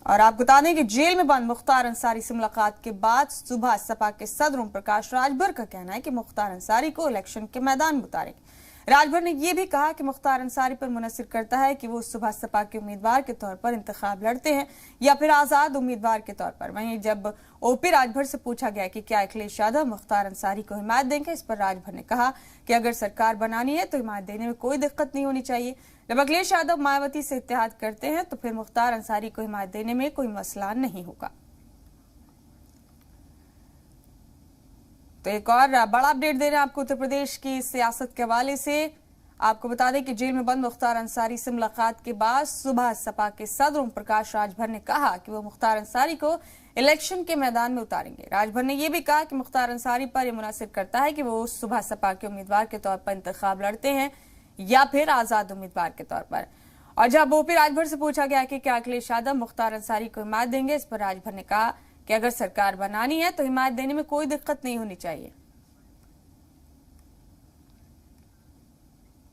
और आपको बता दें कि जेल में बंद मुख्तार अंसारी से मुलाकात के बाद सुबह सपा के सदर ओम प्रकाश राजभर का कहना है कि मुख्तार अंसारी को इलेक्शन के मैदान में उतारेंगे। राजभर ने यह भी कहा कि मुख्तार अंसारी पर मुनसिर करता है कि वो सुबह सपा के उम्मीदवार के तौर पर इंतखाब लड़ते हैं या फिर आजाद उम्मीदवार के तौर पर। वहीं जब ओपी राजभर से पूछा गया कि क्या अखिलेश यादव मुख्तार अंसारी को हिमायत देंगे, इस पर राजभर ने कहा कि अगर सरकार बनानी है तो हिमायत देने में कोई दिक्कत नहीं होनी चाहिए। जब अखिलेश यादव मायावती से इत्तेहाद करते हैं तो फिर मुख्तार अंसारी को हिमायत देने में कोई मसला नहीं होगा। तो एक और बड़ा अपडेट दे रहे हैं आपको उत्तर प्रदेश की सियासत के हवाले से। आपको बता दें कि जेल में बंद मुख्तार अंसारी से मुलाकात के बाद सुबह सपा के सदर ओम प्रकाश राजभर ने कहा कि वो मुख्तार अंसारी को इलेक्शन के मैदान में उतारेंगे। राजभर ने यह भी कहा कि मुख्तार अंसारी पर यह मुनसिर करता है कि वो सुबह सपा के उम्मीदवार के तौर पर इंतखाब लड़ते हैं या फिर आजाद उम्मीदवार के तौर पर। और जब ओपी राजभर से पूछा गया कि क्या अखिलेश यादव मुख्तार अंसारी को हिमायत देंगे, इस पर राजभर ने कहा कि अगर सरकार बनानी है तो हिमायत देने में कोई दिक्कत नहीं होनी चाहिए।